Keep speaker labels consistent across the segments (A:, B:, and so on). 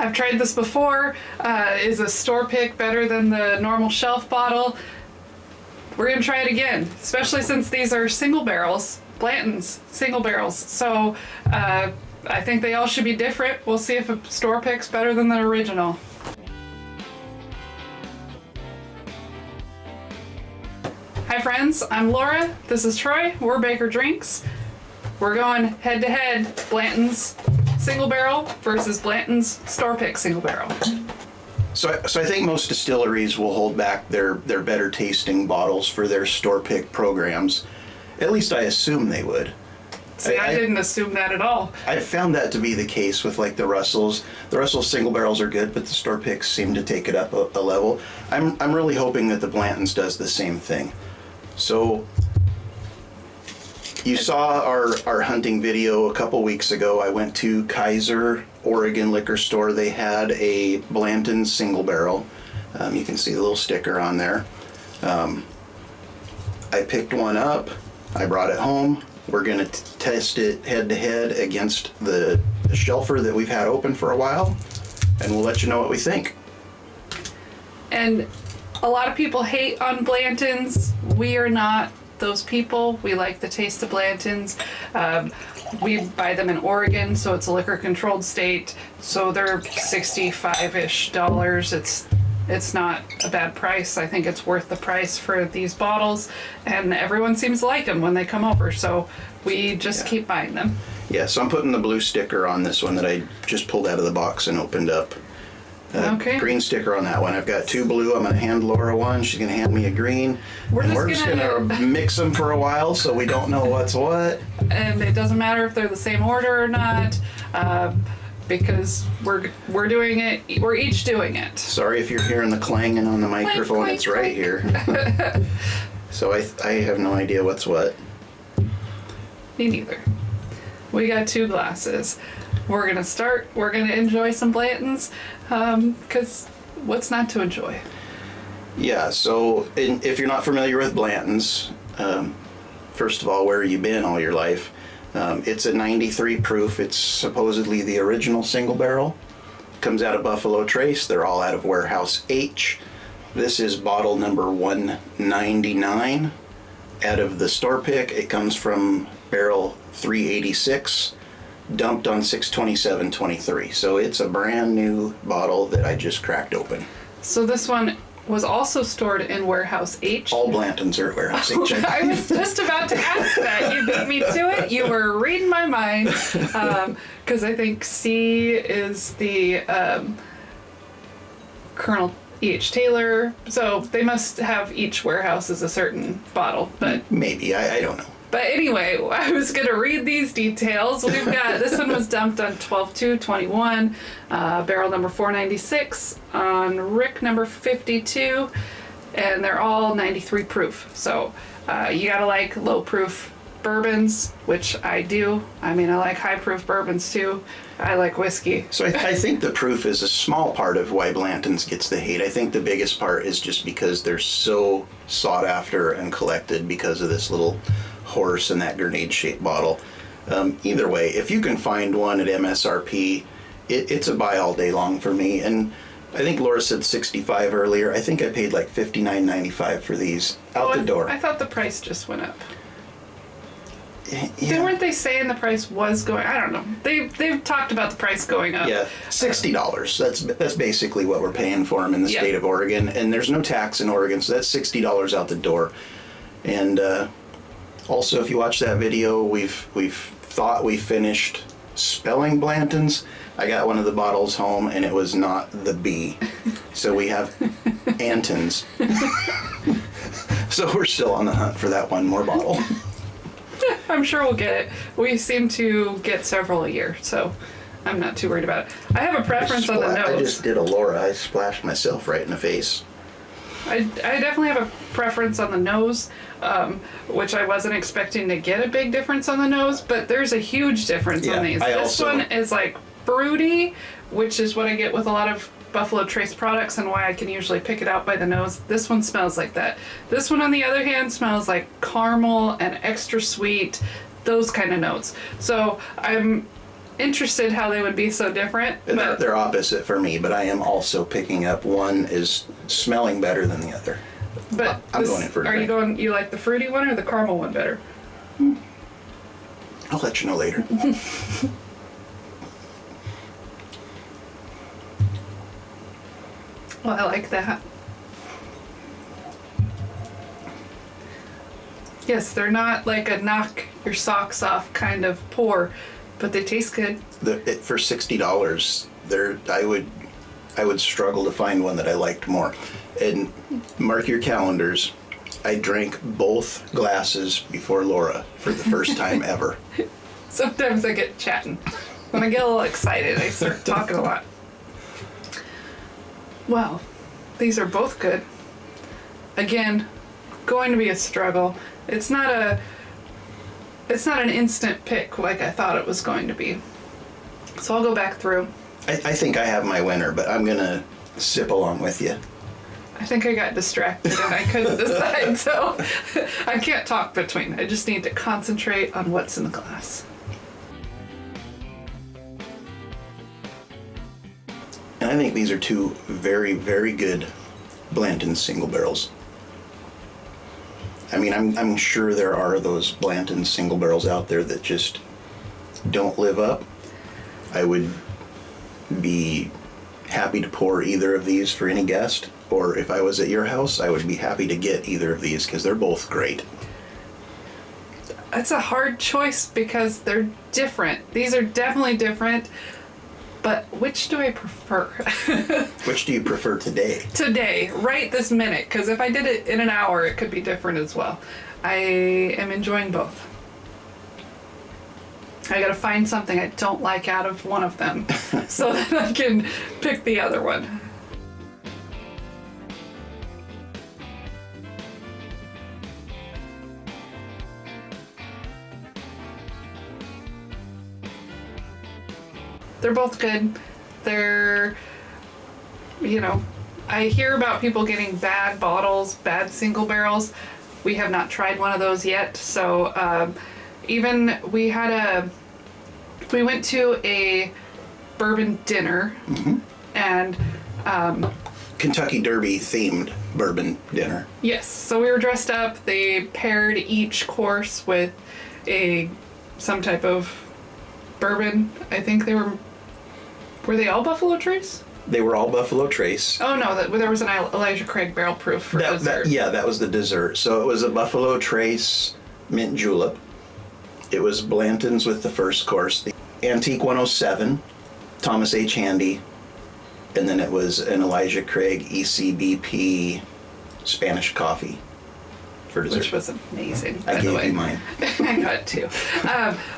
A: I've tried this before. Is a store pick better than the normal shelf bottle? We're gonna try it again, especially since these are single barrels, Blantons, single barrels. So I think they all should be different. We'll see if a store pick's better than the original. Hi friends, I'm Laura, this is Troy, we're Baker Drinks. We're going head to head, Blanton's single barrel versus Blanton's store pick single barrel.
B: So I think most distilleries will hold back their better tasting bottles for their store pick programs. At least I assume they would.
A: See, I didn't assume that at all.
B: I found that to be the case with like the Russells. The Russell single barrels are good, but the store picks seem to take it up a level. I'm really hoping that the Blantons does the same thing. So you saw our hunting video a couple weeks ago. I went to Kaiser, Oregon liquor store. They had a Blanton single barrel. You can see the little sticker on there. I picked one up. I brought it home. We're going to test it head to head against the shelfer that we've had open for a while, and we'll let you know what we think.
A: And a lot of people hate on Blantons. We are not those people. We like the taste of Blantons. We buy them in Oregon, so it's a liquor controlled state. So they're $65-ish. It's not a bad price. I think it's worth the price for these bottles, and everyone seems to like them when they come over. So we just keep buying them.
B: Yeah, so I'm putting the blue sticker on this one that I just pulled out of the box and opened up.
A: Okay.
B: Green sticker on that one. I've got two blue. I'm going to hand Laura one. She's going to hand me a green. We're just going to mix them for a while so we don't know what's what.
A: And it doesn't matter if they're the same order or not, because we're doing it. We're each doing it.
B: Sorry if you're hearing the clanging on the microphone.
A: Clank,
B: it's
A: clank,
B: right here. So I have no idea what's what.
A: Me neither. We got two glasses. We're going to start. We're going to enjoy some Blantons, because what's not to enjoy?
B: Yeah, so if you're not familiar with Blantons, first of all, where have you been all your life? It's a 93 proof. It's supposedly the original single barrel. Comes out of Buffalo Trace. They're all out of Warehouse H. This is bottle number 199. Out of the store pick, it comes from barrel 386. Dumped on 6/27/23, so it's a brand new bottle that I just cracked open.
A: So this one was also stored in Warehouse H.
B: All Blantons are at Warehouse H.
A: I was just about to ask that. You beat me to it. You were reading my mind, because I think C is the Colonel E.H. Taylor, so they must have each warehouse as a certain bottle, but
B: maybe I don't know.
A: But anyway, I was going to read these details. We've got, this one was dumped on 12/2/21, barrel number 496, on Rick number 52, and they're all 93 proof. So you got to like low proof bourbons, which I do. I mean, I like high proof bourbons too. I like whiskey.
B: So I think the proof is a small part of why Blanton's gets the hate. I think the biggest part is just because they're so sought after and collected because of this little horse and that grenade-shaped bottle. Either way, if you can find one at MSRP, it's a buy all day long for me. And I think Laura said $65 earlier. I think I paid like $59.95 for these out the door.
A: I thought the price just went up.
B: Yeah.
A: Weren't they saying the price was going? I don't know. They've talked about the price going up.
B: Yeah, $60. That's basically what we're paying for them in the state of Oregon, and there's no tax in Oregon, so that's $60 out the door. And also, if you watch that video, we've thought we finished spelling Blantons. I got one of the bottles home, and it was not the B, so we have Antons. So we're still on the hunt for that one more bottle.
A: I'm sure we'll get it. We seem to get several a year, so I'm not too worried about it. I have a preference on the nose.
B: I just did a Laura. I splashed myself right in the face.
A: I definitely have a preference on the nose, which I wasn't expecting to get a big difference on the nose, but there's a huge difference on these. This one is like fruity, which is what I get with a lot of Buffalo Trace products and why I can usually pick it out by the nose. This one smells like that. This one, on the other hand, smells like caramel and extra sweet, those kind of notes. So I'm interested how they would be so different.
B: And
A: But
B: they're opposite for me, but I am also picking up one is smelling better than the other. I'm going in for a
A: Are you
B: drink.
A: you like the fruity one or the caramel one better?
B: I'll let you know later.
A: Well, I like that. Yes, they're not like a knock your socks off kind of pour, but they taste good.
B: For $60, I would struggle to find one that I liked more. And mark your calendars. I drank both glasses before Laura for the first time ever.
A: Sometimes I get chatting. When I get a little excited, I start talking a lot. Well, these are both good. Again, going to be a struggle. It's not an instant pick like I thought it was going to be. So I'll go back through.
B: I think I have my winner, but I'm gonna sip along with you.
A: I think I got distracted and I couldn't decide, so I can't talk between. I just need to concentrate on what's in the glass.
B: And I think these are two very, very good Blanton single barrels. I mean, I'm sure there are those Blanton single barrels out there that just don't live up. I would be happy to pour either of these for any guest, or if I was at your house, I would be happy to get either of these because they're both great.
A: It's a hard choice because they're different. These are definitely different, but which do I prefer?
B: Which do you prefer today?
A: Today, right this minute, because if I did it in an hour, it could be different as well. I am enjoying both. I gotta find something I don't like out of one of them so that I can pick the other one. They're both good. They're, I hear about people getting bad bottles, bad single barrels. We have not tried one of those yet. So even we went to a bourbon dinner and
B: Kentucky Derby themed bourbon dinner.
A: yes, so we were dressed up. They paired each course with some type of bourbon. I think were they all Buffalo Trace?
B: They were all Buffalo Trace.
A: Oh no, there was an Elijah Craig barrel proof for dessert.
B: That was the dessert. So it was a Buffalo Trace mint julep. It was Blantons with the first course, the Antique 107, Thomas H. Handy, and then it was an Elijah Craig ECBP Spanish coffee for dessert.
A: Which was amazing,
B: I
A: by the
B: gave
A: way.
B: you mine.
A: I got it too.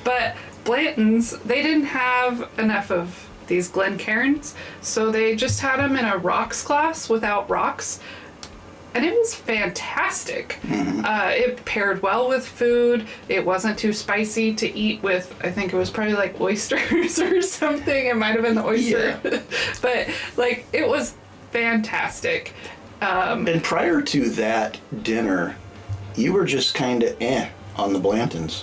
A: But Blantons, they didn't have enough of these Glencairns, so they just had them in a rocks glass without rocks, and it was fantastic. It paired well with food. It wasn't too spicy to eat with. I think it was probably like oysters or something. It might have been the oyster, but like it was fantastic.
B: And prior to that dinner, you were just kind of on the Blantons.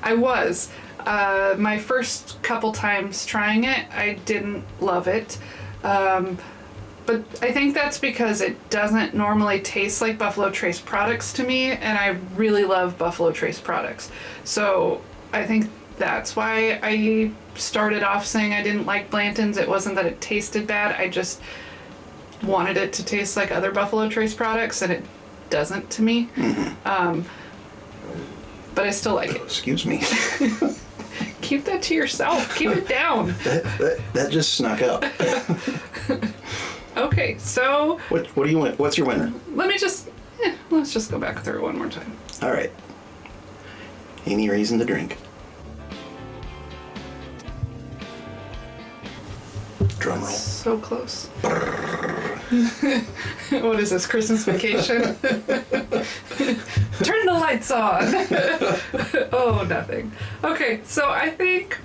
A: I was. My first couple times trying it, I didn't love it. But I think that's because it doesn't normally taste like Buffalo Trace products to me, and I really love Buffalo Trace products. So I think that's why I started off saying I didn't like Blantons. It wasn't that it tasted bad, I just wanted it to taste like other Buffalo Trace products, and it doesn't to me. But I still like it.
B: Excuse me.
A: Keep that to yourself. Keep it down.
B: that just snuck up.
A: Okay, so
B: What do you want? What's your winner?
A: let's just go back through it one more time.
B: All right. Any reason to drink? Drum roll.
A: So close. What is this, Christmas Vacation? Turn the lights on. Oh, nothing. Okay, so I think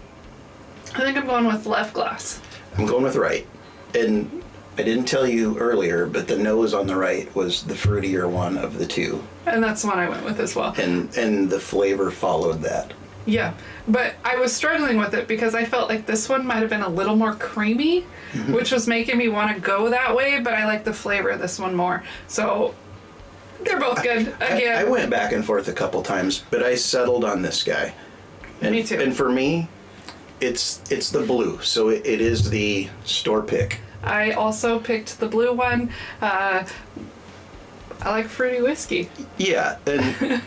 A: I'm going with left glass.
B: I'm going with right. And I didn't tell you earlier, but the nose on the right was the fruitier one of the two.
A: And that's the one I went with as well.
B: And the flavor followed that.
A: Yeah, but I was struggling with it because I felt like this one might have been a little more creamy, which was making me want to go that way, but I like the flavor of this one more. So they're both good. Again,
B: I went back and forth a couple times, but I settled on this guy. And,
A: me too.
B: And for me, it's the blue, so it is the store pick.
A: I also picked the blue one. I like fruity whiskey.
B: Yeah, and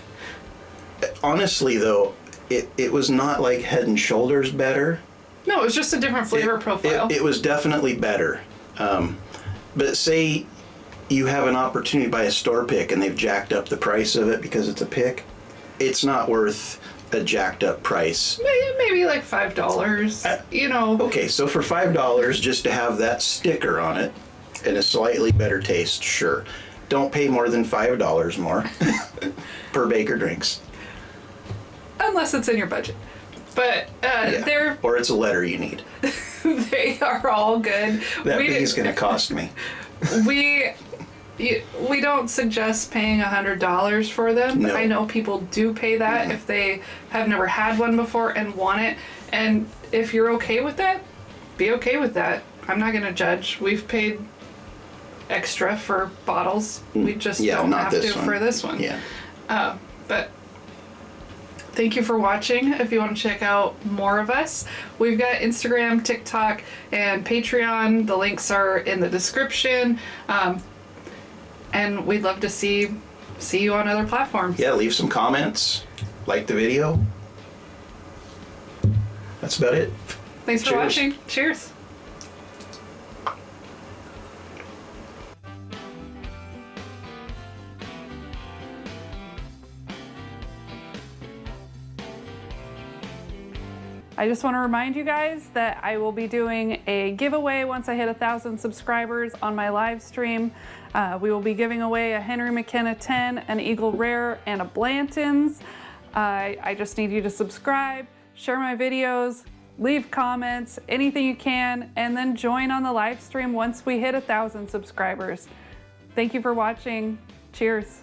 B: honestly though, it was not like Head and Shoulders better.
A: No, it was just a different flavor profile.
B: It was definitely better. But say you have an opportunity to buy a store pick and they've jacked up the price of it because it's a pick, it's not worth a jacked up price.
A: Maybe like $5, you know.
B: Okay, so for $5 just to have that sticker on it and a slightly better taste, sure. Don't pay more than $5 more per Baker Drinks.
A: Unless it's in your budget. But
B: Yeah. Or it's a letter you need.
A: they are all good.
B: That thing's going to cost me.
A: We don't suggest paying $100 for them.
B: No.
A: I know people do pay that if they have never had one before and want it. And if you're okay with that, be okay with that. I'm not going to judge. We've paid extra for bottles. We just don't
B: not
A: have
B: this
A: to
B: one.
A: for this one.
B: Yeah.
A: But thank you for watching. If you want to check out more of us, we've got Instagram, TikTok, and Patreon. The links are in the description. And we'd love to see you on other platforms.
B: Yeah, leave some comments. Like the video. That's about it.
A: Thanks for watching. Cheers. I just want to remind you guys that I will be doing a giveaway once I hit 1,000 subscribers on my live stream. We will be giving away a Henry McKenna 10, an Eagle Rare, and a Blantons. I just need you to subscribe, share my videos, leave comments, anything you can, and then join on the live stream once we hit 1,000 subscribers. Thank you for watching. Cheers.